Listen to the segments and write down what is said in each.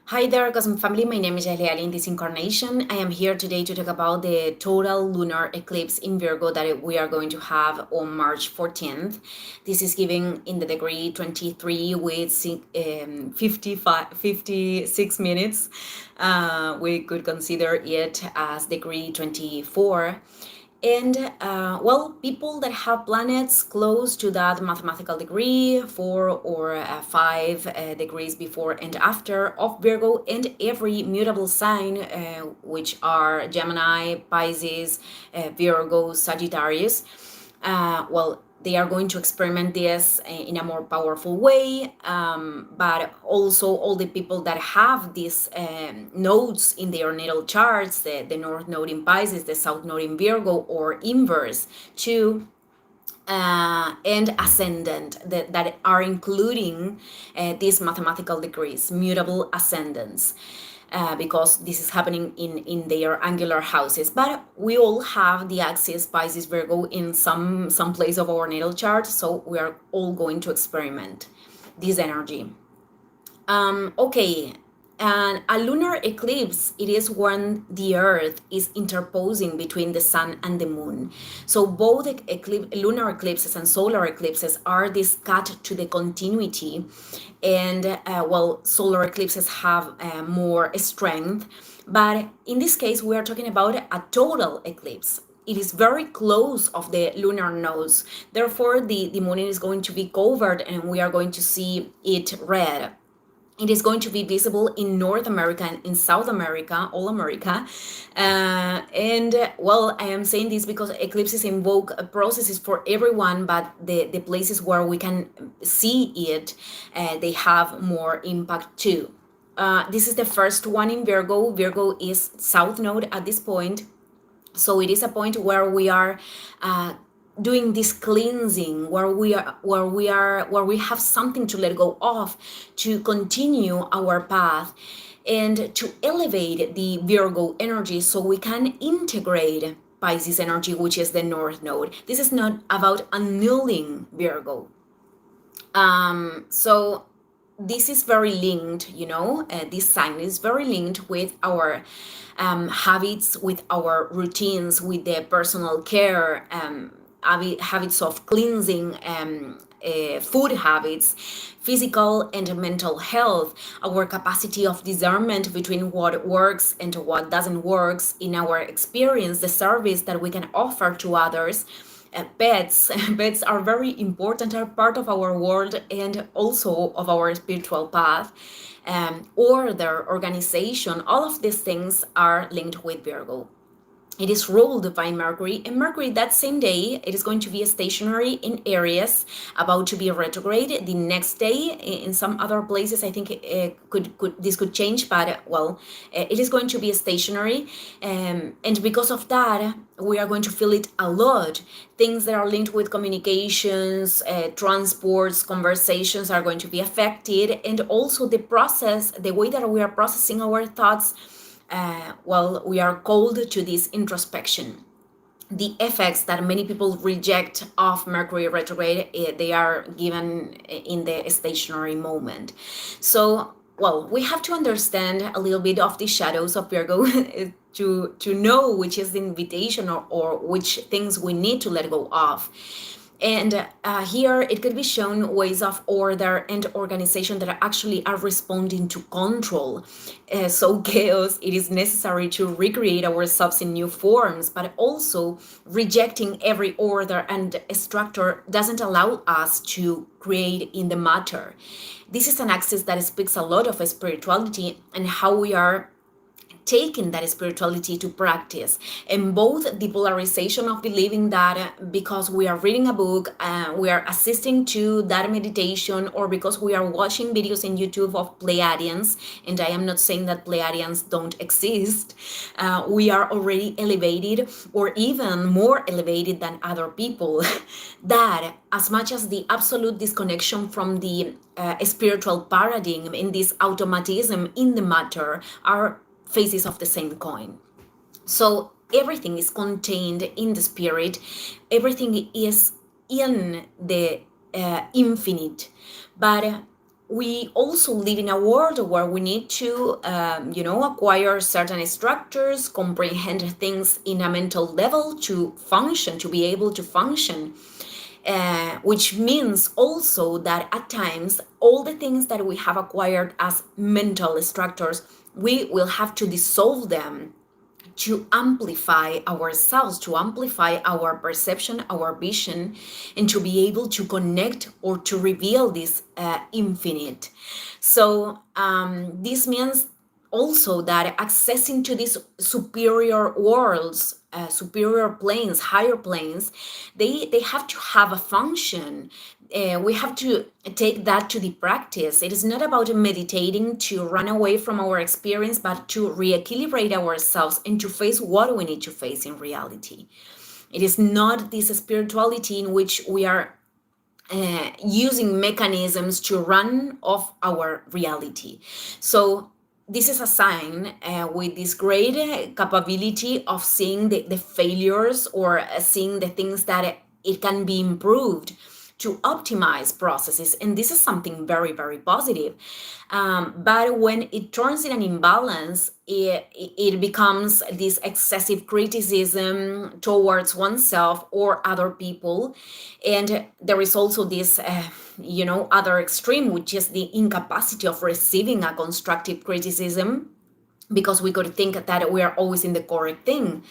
Hi there, Cosmic Family. My name is Eliali in this incarnation. I am here today to talk about the total lunar eclipse in Virgo that we are going to have on March 14th. This is given in the degree 23 with 56 minutes. We could consider it as degree 24. And people that have planets close to that mathematical degree, 4 or 5 degrees before and after of Virgo, and every mutable sign, which are Gemini, Pisces, Virgo, Sagittarius, they are going to experiment this in a more powerful way, but also all the people that have these nodes in their natal charts, the North Node in Pisces, the South Node in Virgo, or inverse too, and ascendant that are including these mathematical degrees, mutable ascendants. Because this is happening in their angular houses. But we all have the axis Pisces Virgo in some place of our natal chart, so we are all going to experiment this energy. Okay, and a lunar eclipse, it is when the earth is interposing between the sun and the moon. So both lunar eclipses and solar eclipses are this cut to the continuity, and solar eclipses have more strength, but in this case we are talking about a total eclipse. It is very close of the lunar nodes, therefore the moon is going to be covered and we are going to see it red. It is going to be visible in North America and in South America, all America. I am saying this because eclipses invoke processes for everyone, but the places where we can see it, they have more impact too. This is the first one in Virgo. Virgo is South Node at this point. So it is a point where we are doing this cleansing, where we have something to let go of, to continue our path, and to elevate the Virgo energy so we can integrate Pisces energy, which is the North Node. This is not about annulling Virgo. So this is very linked, this sign is very linked with our habits, with our routines, with the personal care, habits of cleansing, food habits, physical and mental health, our capacity of discernment between what works and what doesn't work in our experience, the service that we can offer to others. Pets pets are very important, are part of our world and also of our spiritual path. Order, organization, all of these things are linked with Virgo. It is ruled by Mercury, and Mercury that same day, it is going to be stationary in Aries, about to be retrograde. The next day, in some other places, I think this could change, but it is going to be stationary, and because of that, we are going to feel it a lot. Things that are linked with communications, transports, conversations are going to be affected, and also the process, the way that we are processing our thoughts. We are called to this introspection. The effects that many people reject of Mercury retrograde, they are given in the stationary moment. So, we have to understand a little bit of the shadows of Virgo to know which is the invitation or which things we need to let go of. And here it could be shown ways of order and organization that actually are responding to control. So chaos, it is necessary to recreate ourselves in new forms, but also rejecting every order and structure doesn't allow us to create in the matter. This is an axis that speaks a lot of spirituality and how we are taking that spirituality to practice, and both the polarization of believing that because we are reading a book, we are assisting to that meditation, or because we are watching videos in YouTube of Pleiadians, and I am not saying that Pleiadians don't exist, we are already elevated or even more elevated than other people. That as much as the absolute disconnection from the spiritual paradigm in this automatism in the matter are faces of the same coin. So everything is contained in the spirit, everything is in the infinite, but we also live in a world where we need to, acquire certain structures, comprehend things in a mental level to function, to be able to function. Which means also that at times, all the things that we have acquired as mental structures, we will have to dissolve them to amplify ourselves, to amplify our perception, our vision, and to be able to connect or to reveal this infinite. So this means also that accessing to these superior worlds, superior planes, higher planes, they have to have a function. We have to take that to the practice. It is not about meditating to run away from our experience, but to re-equilibrate ourselves and to face what we need to face in reality. It is not this spirituality in which we are using mechanisms to run off our reality. So this is a sign with this great capability of seeing the failures, or seeing the things that it can be improved to optimize processes. And this is something very, very positive. But when it turns in an imbalance, it becomes this excessive criticism towards oneself or other people. And there is also this, other extreme, which is the incapacity of receiving a constructive criticism, because we could think that we are always in the correct thing,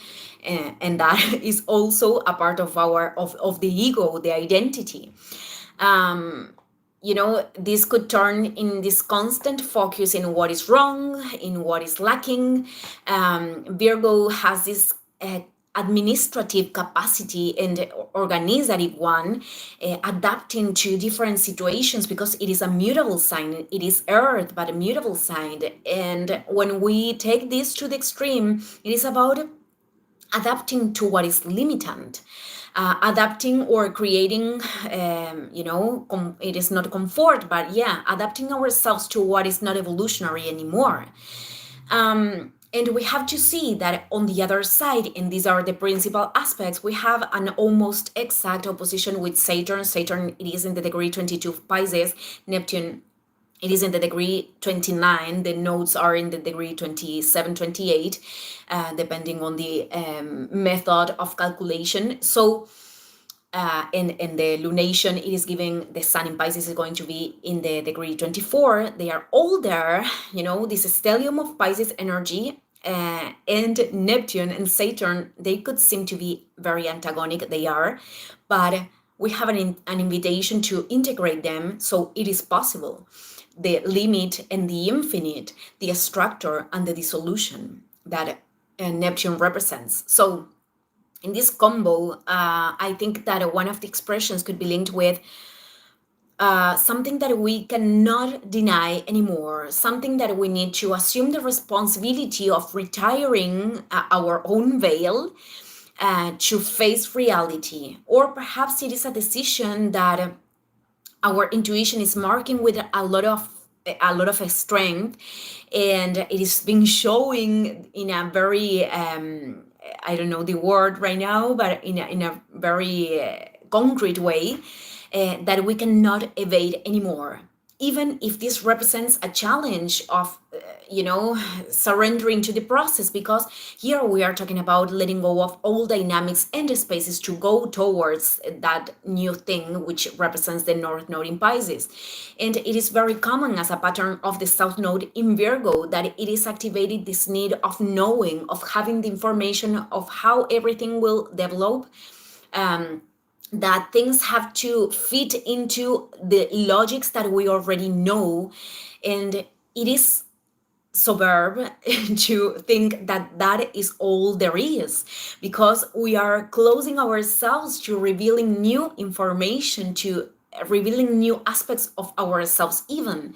and that is also a part of of the ego, the identity. This could turn in this constant focus in what is wrong, in what is lacking. Virgo has this administrative capacity and organizative one, adapting to different situations, because it is a mutable sign. It is earth, but a mutable sign. And when we take this to the extreme, it is about adapting to what is limitant, adapting or creating, it is not comfort, but yeah, adapting ourselves to what is not evolutionary anymore. And we have to see that on the other side, and these are the principal aspects, we have an almost exact opposition with Saturn. Saturn, it is in the degree 22 of Pisces. Neptune, it is in the degree 29. The nodes are in the degree 27, 28, depending on the method of calculation. So, in the lunation, it is giving the sun in Pisces is going to be in the degree 24. They are all there, this stellium of Pisces energy. And Neptune and Saturn, they could seem to be very antagonic. They are, but we have an invitation to integrate them, so it is possible. The limit and the infinite, the structure and the dissolution that Neptune represents. So in this combo, I think that one of the expressions could be linked with something that we cannot deny anymore, something that we need to assume the responsibility of retiring our own veil to face reality. Or perhaps it is a decision that our intuition is marking with a lot of strength, and it is being showing in a very I don't know the word right now, but in a very concrete way, that we cannot evade anymore. Even if this represents a challenge of, surrendering to the process, because here we are talking about letting go of all dynamics and spaces to go towards that new thing, which represents the North Node in Pisces. And it is very common as a pattern of the South Node in Virgo that it is activated this need of knowing, of having the information of how everything will develop. That things have to fit into the logics that we already know. And it is superb to think that that is all there is, because we are closing ourselves to revealing new information, to revealing new aspects of ourselves even.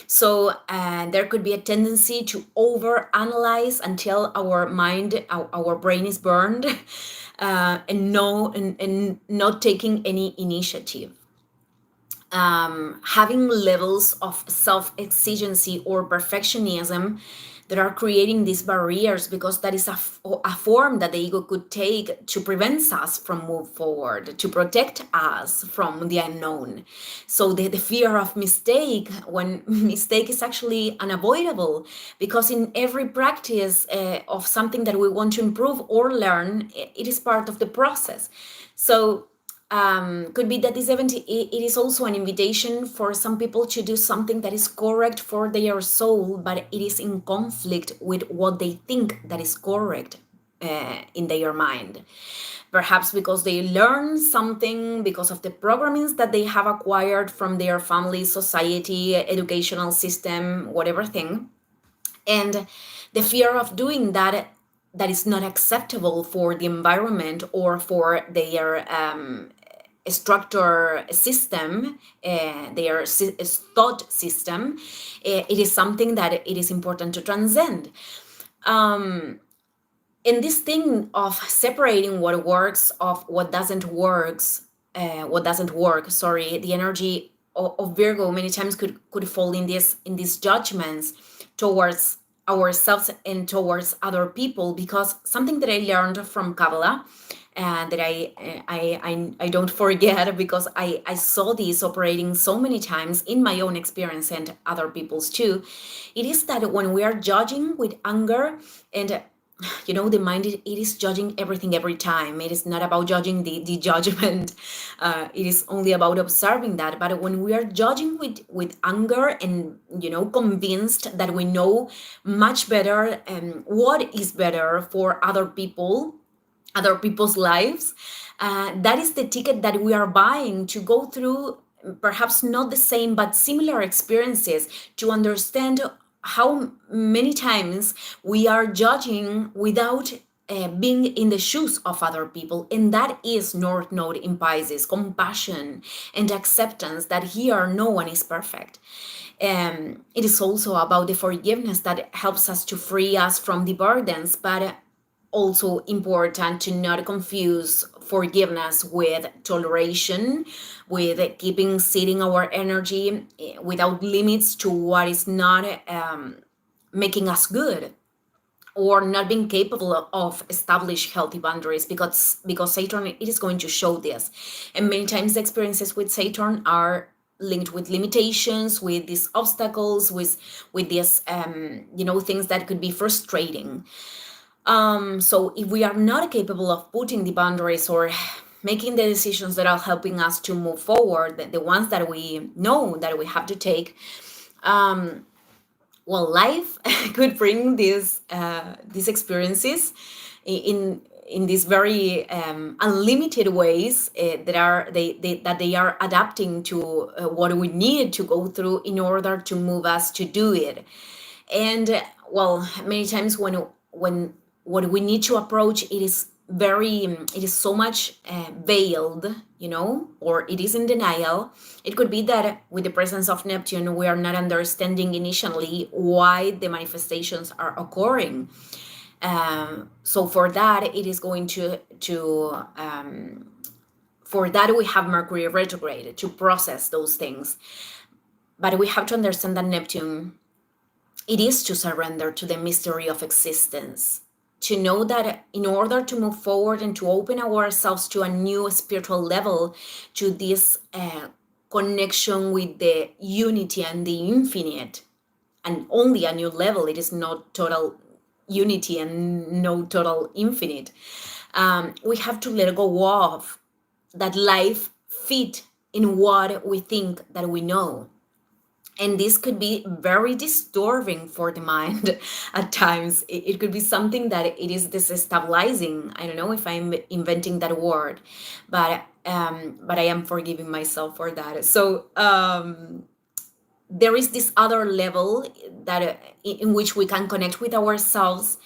So there could be a tendency to over analyze until our mind, our brain is burned, and not taking any initiative. Having levels of self-exigency or perfectionism that are creating these barriers, because that is a form that the ego could take to prevent us from move forward, to protect us from the unknown. So the fear of mistake, when mistake is actually unavoidable, because in every practice of something that we want to improve or learn, it is part of the process. So could be that this event, it is also an invitation for some people to do something that is correct for their soul, but it is in conflict with what they think that is correct in their mind. Perhaps because they learn something because of the programmings that they have acquired from their family, society, educational system, whatever thing. And the fear of doing that, that is not acceptable for the environment or for their structure system, their thought system, it is something that it is important to transcend. And this thing of separating what works of what doesn't work, sorry, the energy of Virgo many times could fall in these judgments towards ourselves and towards other people, because something that I learned from Kabbalah, that I don't forget, because I saw this operating so many times in my own experience and other people's too. It is that when we are judging with anger, and the mind, it is judging everything every time. It is not about judging the judgment. It is only about observing that. But when we are judging with anger and convinced that we know much better what is better for other people's lives, that is the ticket that we are buying to go through perhaps not the same but similar experiences, to understand how many times we are judging without being in the shoes of other people. And that is North Node in Pisces, compassion and acceptance that here no one is perfect. It is also about the forgiveness that helps us to free us from the burdens, but also important to not confuse forgiveness with toleration, with keeping sitting our energy without limits to what is not making us good, or not being capable of establish healthy boundaries, because Saturn, it is going to show this. And many times the experiences with Saturn are linked with limitations, with these obstacles, with these things that could be frustrating. So if we are not capable of putting the boundaries or making the decisions that are helping us to move forward, the ones that we know that we have to take, well, life could bring these experiences in these very unlimited ways that they are adapting to what we need to go through in order to move us to do it. And well, many times when what we need to approach, it is so much veiled, or it is in denial. It could be that with the presence of Neptune, we are not understanding initially why the manifestations are occurring. So for that, it is going to for that we have Mercury retrograde to process those things. But we have to understand that Neptune, it is to surrender to the mystery of existence, to know that in order to move forward and to open ourselves to a new spiritual level, to this connection with the unity and the infinite, and only a new level, it is not total unity and no total infinite, we have to let go of that life fit in what we think that we know. And this could be very disturbing for the mind at times. It could be something that it is destabilizing. I don't know if I'm inventing that word, but I am forgiving myself for that. So there is this other level that in which we can connect with ourselves,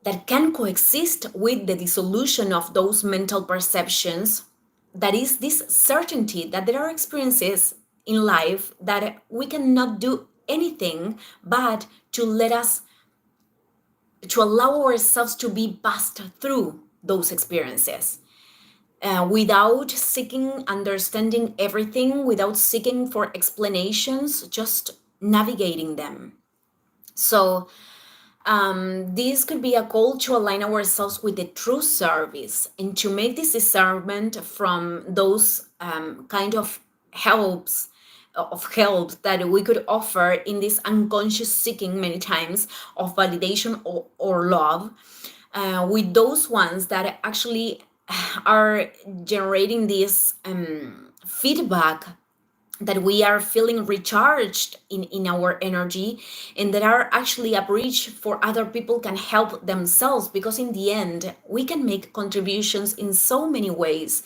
that can coexist with the dissolution of those mental perceptions. That is this certainty that there are experiences in life that we cannot do anything but to allow ourselves to be passed through those experiences, without seeking understanding everything, without seeking for explanations, just navigating them. So This could be a call to align ourselves with the true service and to make this discernment from those kind of helps of help that we could offer in this unconscious seeking many times of validation or love, with those ones that actually are generating this feedback that we are feeling recharged in our energy, and that are actually a bridge for other people can help themselves, because in the end we can make contributions in so many ways,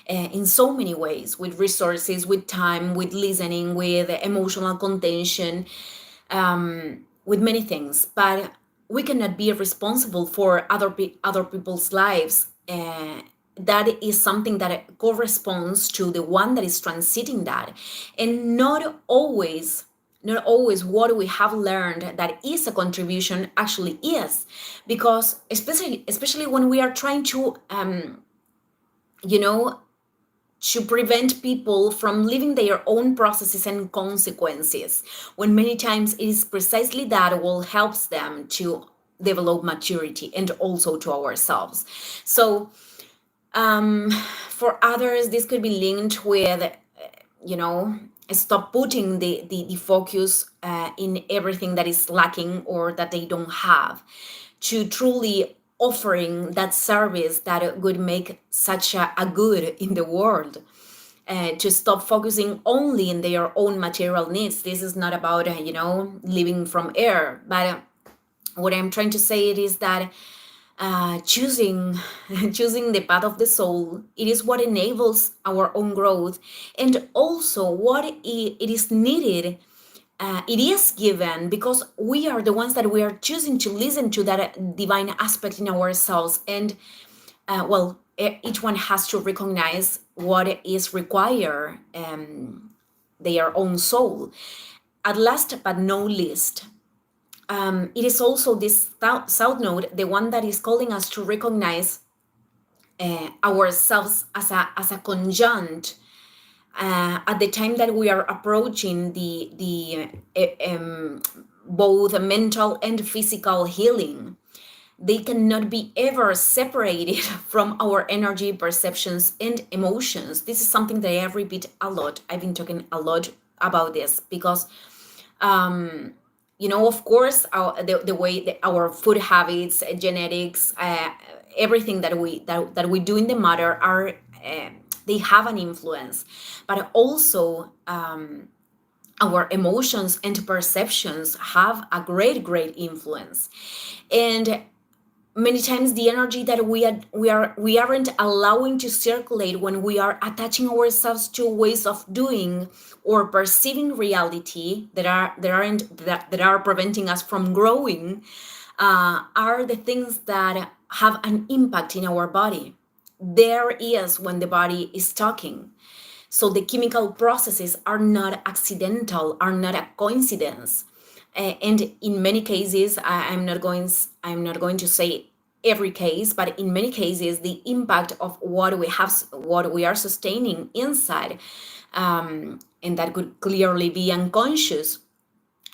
with resources, with time, with listening, with emotional contention, with many things. But we cannot be responsible for other people's lives. That is something that corresponds to the one that is transiting that, and not always what we have learned that is a contribution actually is, because especially when we are trying to you know to prevent people from living their own processes and consequences, when many times it is precisely that will helps them to develop maturity, and also to ourselves. So for others, this could be linked with, you know, stop putting the focus in everything that is lacking or that they don't have, to truly offering that service that would make such a good in the world. To stop focusing only in their own material needs. This is not about, living from air, but what I'm trying to say it is that choosing choosing the path of the soul, it is what enables our own growth, and also what it is needed. It is given because we are the ones that we are choosing to listen to that divine aspect in ourselves. And each one has to recognize what is required, their own soul. At last but no least, it is also this south node, the one that is calling us to recognize ourselves as a conjunct at the time that we are approaching the both mental and physical healing. They cannot be ever separated from our energy, perceptions, and emotions. This is something that I repeat a lot. I've been talking a lot about this because of course, the way that our food habits, genetics, everything that we do in the matter are they have an influence, but also our emotions and perceptions have a great influence. And many times the energy that we aren't allowing to circulate when we are attaching ourselves to ways of doing or perceiving reality that are preventing us from growing, are the things that have an impact in our body. There is when the body is talking. So the chemical processes are not accidental, are not a coincidence. And in many cases, I'm not going to say every case, but in many cases, the impact of what we are sustaining inside, and that could clearly be unconscious,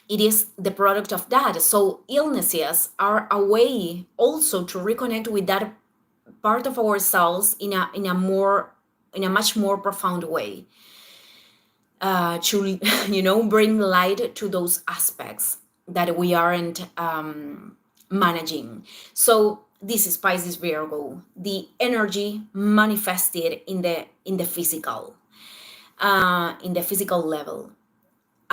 it is the product of that. So illnesses are a way also to reconnect with that part of ourselves in a much more profound way, to bring light to those aspects that we aren't managing. So this is Pisces Virgo, the energy manifested in the physical, in the physical level.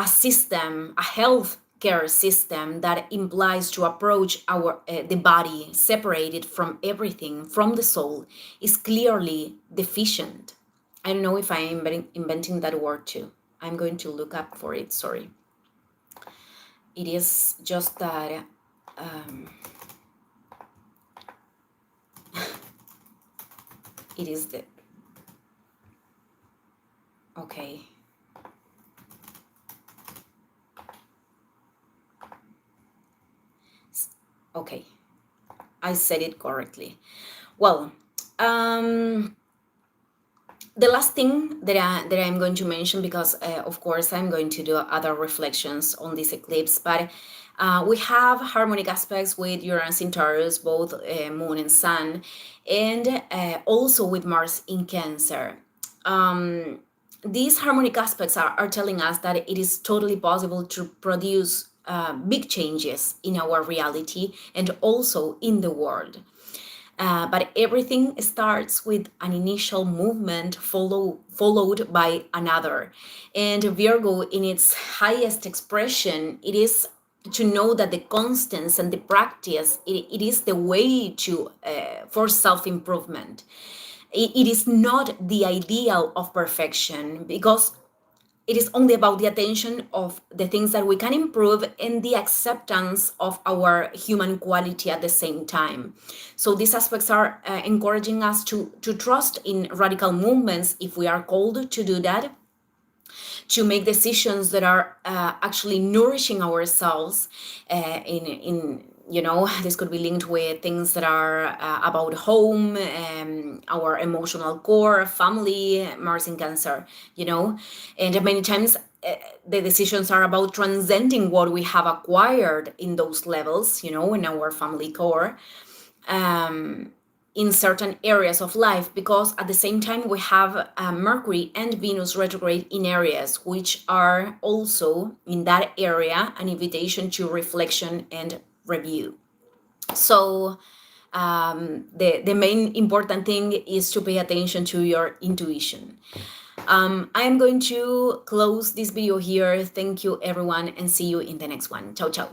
A system, a health care system that implies to approach the body separated from everything, from the soul, is clearly deficient. I don't know if I am inventing that word too. I'm going to look up for it, sorry. It is just that it is the okay. Okay, I said it correctly. Well, the last thing that I'm going to mention, because of course I'm going to do other reflections on this eclipse, but We have harmonic aspects with Uranus in Taurus, both Moon and Sun, and also with Mars in Cancer. These harmonic aspects are telling us that it is totally possible to produce big changes in our reality and also in the world. But everything starts with an initial movement followed by another. And Virgo, in its highest expression, it is to know that the constants and the practice, it is the way to for self-improvement. It is not the ideal of perfection, because it is only about the attention of the things that we can improve and the acceptance of our human quality at the same time. So these aspects are encouraging us to trust in radical movements if we are called to do that, to make decisions that are actually nourishing ourselves in this could be linked with things that are about home, our emotional core, family, Mars in Cancer, and many times the decisions are about transcending what we have acquired in those levels, in our family core, in certain areas of life, because at the same time we have Mercury and Venus retrograde in Aries, which are also in that area an invitation to reflection and review. So the main important thing is to pay attention to your intuition. I am going to close this video here. Thank you everyone, and see you in the next one. Ciao, ciao.